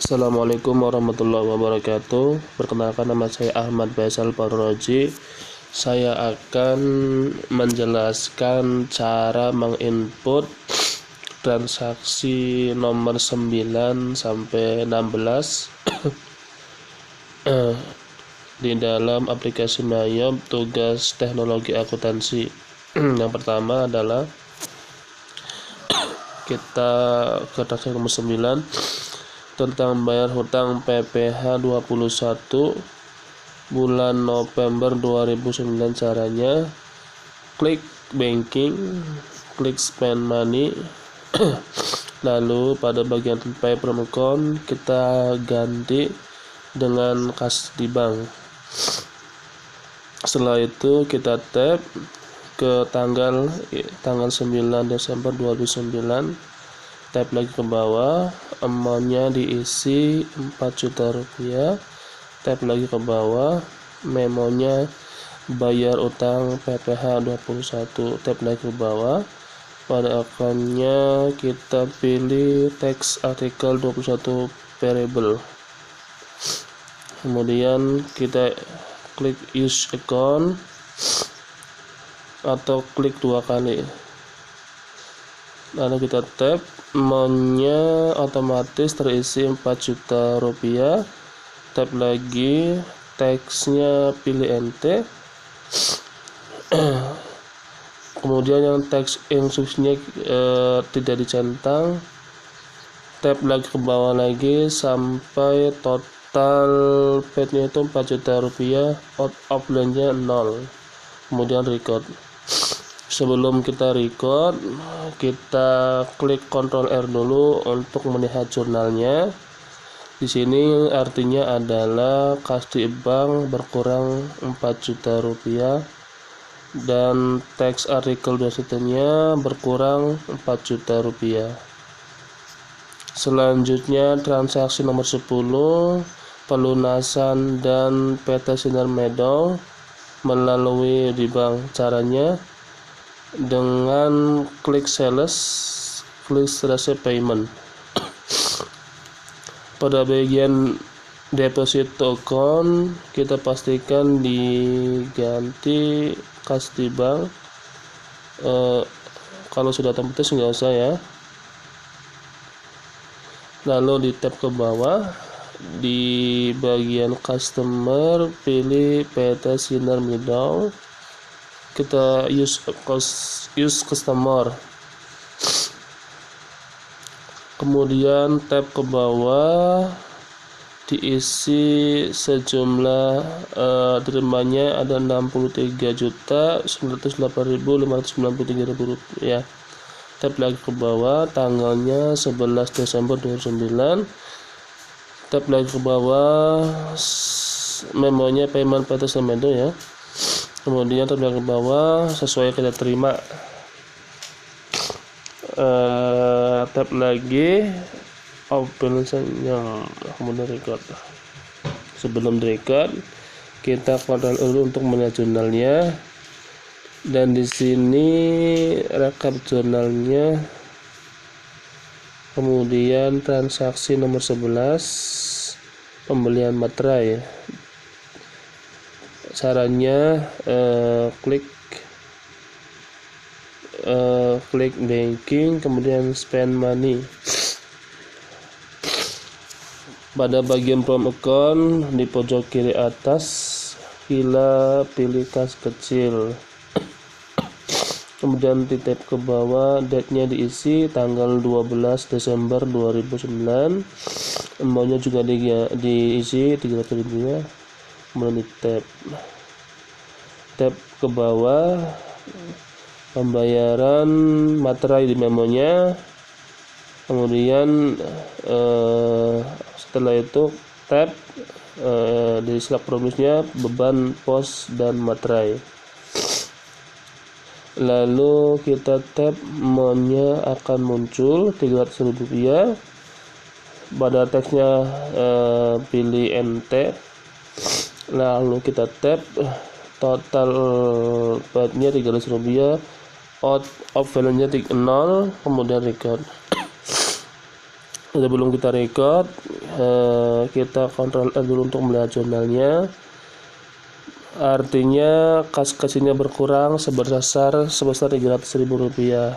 Assalamualaikum warahmatullahi wabarakatuh. Perkenalkan, nama saya Ahmad Faisal Parroji. Saya akan menjelaskan cara menginput transaksi nomor 9 sampai 16 di dalam aplikasi Mayop tugas teknologi akuntansi. Yang pertama adalah kita ke transaksi nomor 9 tentang bayar hutang PPh 21 bulan November 2009. Caranya klik banking, klik spend money, lalu pada bagian pay from account kita ganti dengan kas di bank. Setelah itu kita tap ke tanggal 9 Desember 2009, tap lagi ke bawah, amountnya diisi 4 juta rupiah, tap lagi ke bawah, memonya bayar utang PPh 21, tap lagi ke bawah, pada akunnya kita pilih teks artikel 21 variable, kemudian kita klik use account atau klik 2 kali, lalu kita tap, amountnya otomatis terisi 4 juta rupiah, tap lagi, teksnya pilih NT, kemudian yang teks instruksinya tidak dicentang, tap lagi ke bawah lagi sampai total paid-nya itu 4 juta rupiah, outline-nya 0, kemudian record. Sebelum kita record, kita klik Ctrl R dulu untuk melihat jurnalnya. Di sini artinya adalah kas di bank berkurang 4 juta rupiah dan teks artikel 21-nya berkurang 4 juta rupiah. Selanjutnya transaksi nomor 10, pelunasan dan PT Sinar Meadow melalui di bank. Caranya dengan klik sales, klik receive payment. Pada bagian deposit account kita pastikan diganti kas di bank. Kalau sudah otomatis nggak usah ya. Lalu di tab ke bawah, di bagian customer pilih PT Sinar Meadow, kita use customer, kemudian tab ke bawah, diisi sejumlah terimanya ada 63.908.593 rupiah. Tab lagi ke bawah, tanggalnya 11 Desember 2009, tab lagi ke bawah, memonya payment PT Sinar Meadow ya, kemudian tab lagi ke bawah sesuai kita terima, tab lagi open yang kemudian record. Sebelum record kita kontrol dulu untuk melihat jurnalnya, dan di sini rekap jurnalnya, kemudian transaksi nomor 11 pembelian materai. Caranya klik banking, kemudian spend money. Pada bagian from account di pojok kiri atas pilih kas kecil, kemudian di tab ke bawah, date-nya diisi tanggal 12 Desember 2009, amount-nya juga diisi 300 ribu, kemudian di tab ke bawah, pembayaran materai di memonya, kemudian setelah itu tab di slab progresnya beban pos dan materai, lalu kita tab, amount-nya akan muncul 300 rupiah, pada teksnya pilih NT, lalu kita tab, total paid-nya 300 rupiah, out of value-nya 0, kemudian record. Sebelum kita record, kita kontrol dulu untuk melihat jurnalnya. Artinya kas-kasinya berkurang sebesar Rp300.000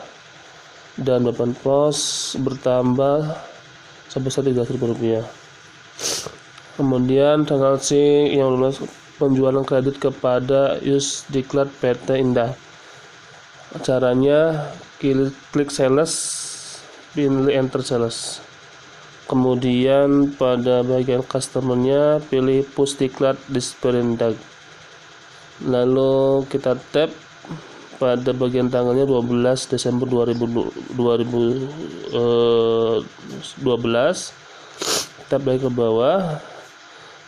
dan beban pos bertambah sebesar Rp300.000. Kemudian transaksi yang lulus penjualan kredit kepada Yusdiklat PT Indah. Caranya klik sales, pilih enter sales. Kemudian pada bagian customernya pilih push diklat disperindag. Lalu kita tap pada bagian tanggalnya 12 Desember 2012. Tap lagi ke bawah.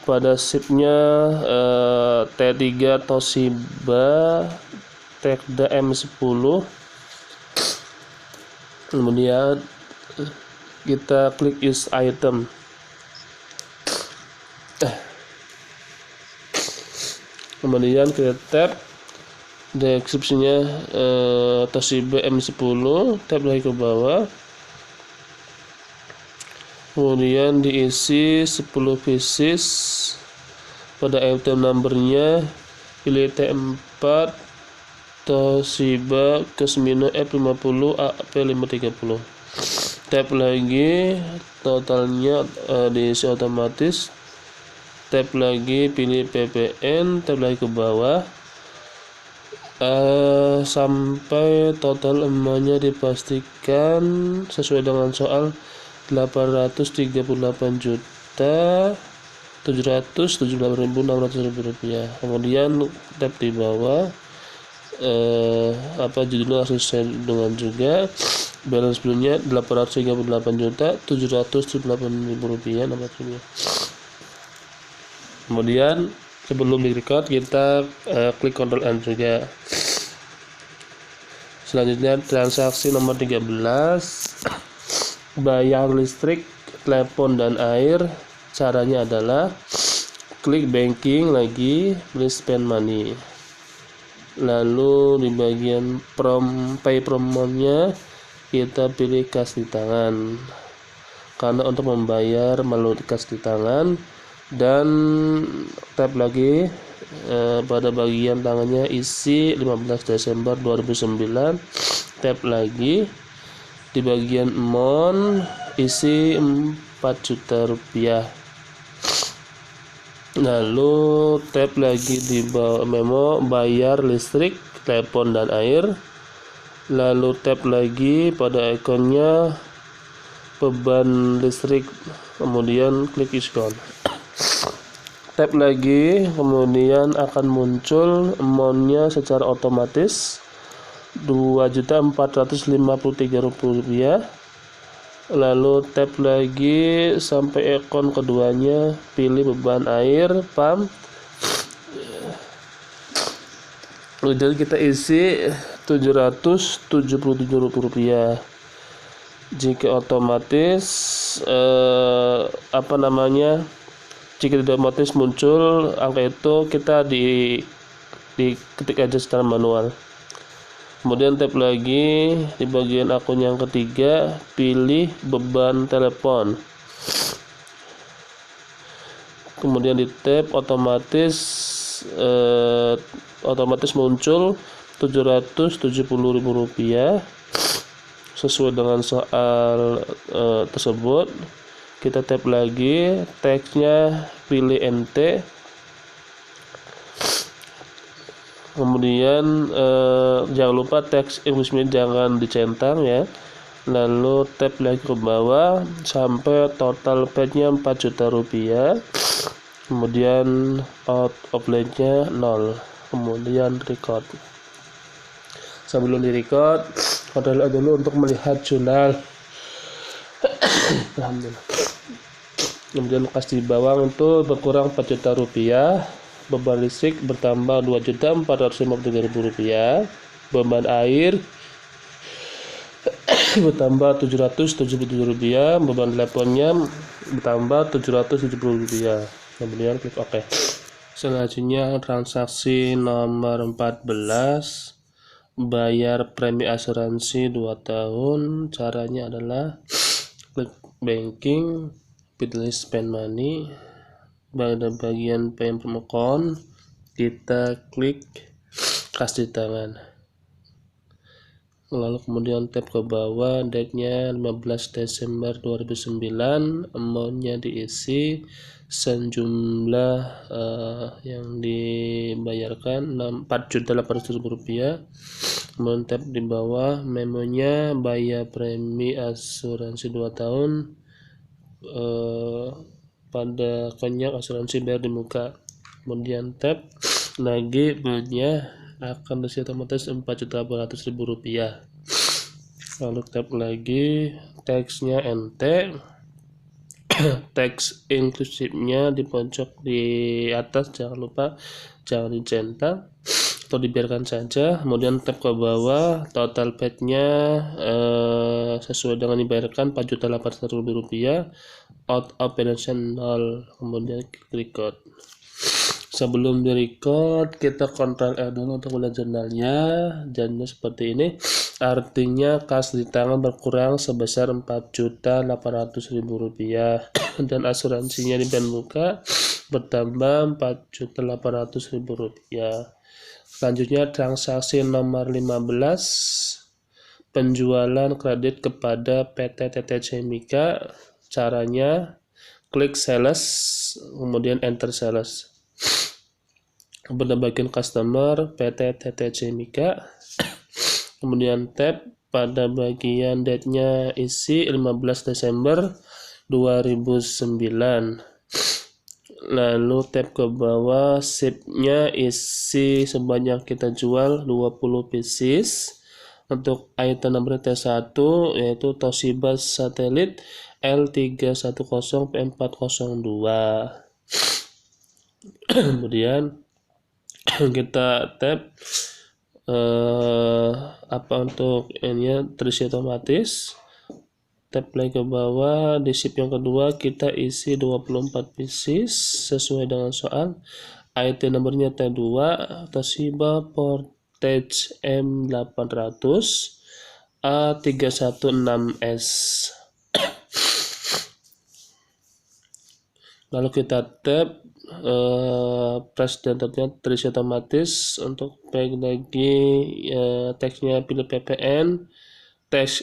Pada shipnya T3 Toshiba Tekda M10. Kemudian kita klik use item. Kemudian kita tap deskripsinya Toshiba M10, tap lagi ke bawah. Kemudian diisi 10 pieces. Pada item numbernya pilih T4 Toshiba Cosmino F50 AP530. Tap lagi, totalnya diisi otomatis. Tap lagi, pilih PPN, tap lagi ke bawah sampai total emaknya dipastikan sesuai dengan soal 834.778.600 rupiah. Kemudian tap di bawah judulnya harus sesuai dengan juga. Balance sebelumnya 838.778.600 rupiah. Kemudian sebelum di record kita klik Ctrl N juga. Selanjutnya transaksi nomor 13, bayar listrik, telepon dan air. Caranya adalah klik banking lagi, pilih spend money. Lalu di bagian pay promonya kita pilih kas di tangan, karena untuk membayar melalui kas di tangan. Dan tap lagi pada bagian tangannya isi 15 Desember 2009. Tap lagi di bagian amount isi 4 juta rupiah. Lalu tap lagi di bawah memo bayar listrik, telepon dan air. Lalu tap lagi pada ikonnya beban listrik, kemudian klik diskon. Tap lagi, kemudian akan muncul amountnya secara otomatis Rp2.453.000. Lalu tap lagi sampai ikon keduanya, pilih beban air pump. Kemudian kita isi Rp777.000. Jika otomatis jika tidak otomatis muncul angka itu, kita diketik aja secara manual. Kemudian tap lagi di bagian akun yang ketiga, pilih beban telepon. Kemudian di tap otomatis muncul Rp770.000 sesuai dengan soal tersebut. Kita tap lagi, teksnya pilih NT. Kemudian jangan lupa teks Inggrisnya jangan dicentang ya. Lalu tap lagi ke bawah sampai total paid-nya 4 juta rupiah. Kemudian out of line-nya 0. Kemudian record. Sebelum di record, kontrol dulu untuk melihat jurnal. Alhamdulillah. Kemudian kas di bawah itu berkurang 4 juta rupiah. Beban listrik bertambah Rp2.453.000. Beban air bertambah Rp777. Beban teleponnya bertambah Rp770. Kemudian klik OK. Selanjutnya transaksi nomor 14, bayar premi asuransi 2 tahun. Caranya adalah klik banking, pilih spend money. Pada bagian pay promo account kita klik kas di tangan, lalu kemudian tap ke bawah, date-nya 15 Desember 2009, amount-nya diisi, sejumlah yang dibayarkan Rp4.800.000. Kemudian tap di bawah, memonya bayar premi asuransi 2 tahun, pada konyak asuransi bayar di muka. Kemudian tap lagi, bunyinya akan bersih otomatis Rp4.800.000. Lalu tap lagi, teksnya NT, teks inklusifnya di pojok di atas, jangan lupa jangan dicentang atau dibiarkan saja. Kemudian tap ke bawah, total paid-nya sesuai dengan dibayarkan Rp4.800.000, out of balance 0. Kemudian klik record. Sebelum di record, kita Ctrl R dulu untuk melihat jurnalnya. Jurnalnya seperti ini, artinya kas di tangan berkurang sebesar Rp4.800.000 dan asuransinya di band muka bertambah Rp4.800.000. Selanjutnya transaksi nomor 15, penjualan kredit kepada PT TTC Mika. Caranya klik sales, kemudian enter sales. Pada bagian customer PT TTC Mika, kemudian tap pada bagian date-nya isi 15 Desember 2009, lalu tap ke bawah, ship-nya isi sebanyak kita jual 20 pieces. Untuk item nomor T1 yaitu Toshiba Satellite L310P402. Kemudian kita tap untuk ini terisi otomatis. Tap lagi ke bawah, di ship yang kedua kita isi 24 pieces sesuai dengan soal. Item nomornya T2 Toshiba Portage M800 A316S. Lalu kita tap press dan terisi otomatis. Untuk baik lagi teksnya pilih PPN, teks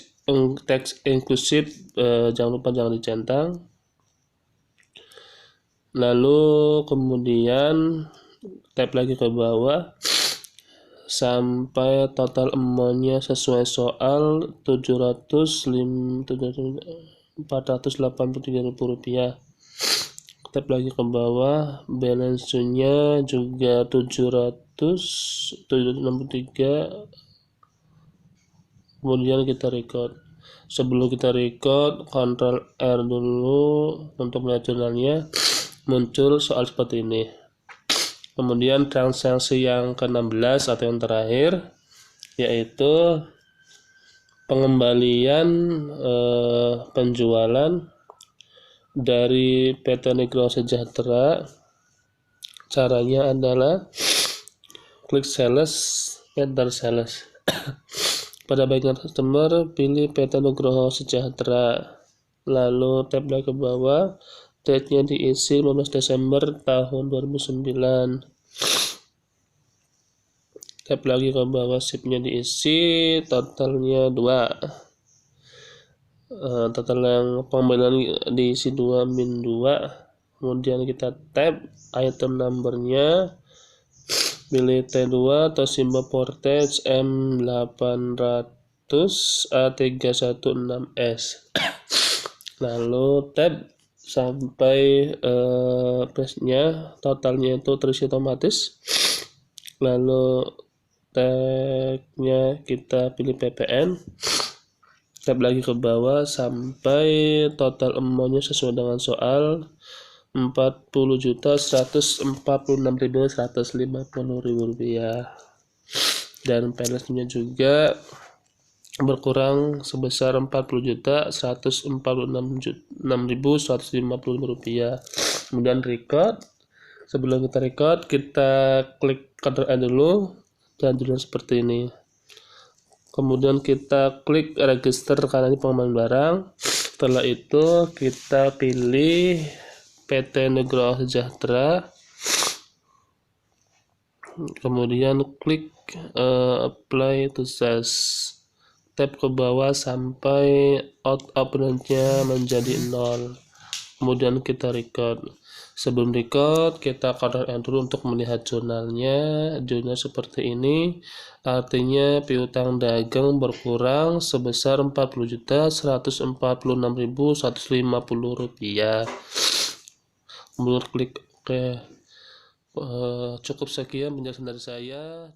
inklusif, jangan lupa jangan dicentang. Lalu kemudian tap lagi ke bawah sampai total amount-nya sesuai soal Rp483.000. Tap lagi ke bawah, balance-nya juga 763. Kemudian kita record. Sebelum kita record, Ctrl R dulu untuk melihat jurnalnya. Muncul soal seperti ini. Kemudian transaksi yang ke-16 atau yang terakhir, yaitu pengembalian penjualan dari PT Nugroho Sejahtera. Caranya adalah klik sales, enter sales. Pada bagian customer pilih PT Nugroho Sejahtera, lalu tap lagi ke bawah, date-nya diisi 15 Desember tahun 2009. Tap lagi ke bawah, ship-nya diisi, totalnya 2. Total yang pengembalian diisi 2 min 2. Kemudian kita tap item numbernya, pilih T2 Toshiba Portage M800 A316S. Lalu tap sampai price-nya, totalnya itu terisi otomatis. Lalu tag-nya kita pilih PPN. Tap lagi ke bawah sampai total amount-nya sesuai dengan soal Rp40.146.150. Dan balance-nya juga berkurang sebesar Rp40.146.150. Kemudian record. Sebelum kita record, kita klik Ctrl N dulu dan judul seperti ini. Kemudian kita klik register karena ini pengembalian barang. Setelah itu kita pilih PT Nugroho Sejahtera, kemudian klik apply to sales, tap ke bawah sampai out of balance-nya menjadi 0, kemudian kita record. Sebelum record kita kontrol dulu untuk melihat jurnalnya. Jurnal seperti ini, artinya piutang dagang berkurang sebesar Rp40.146.150. Kemudian klik oke. Cukup sekian penjelasan dari saya.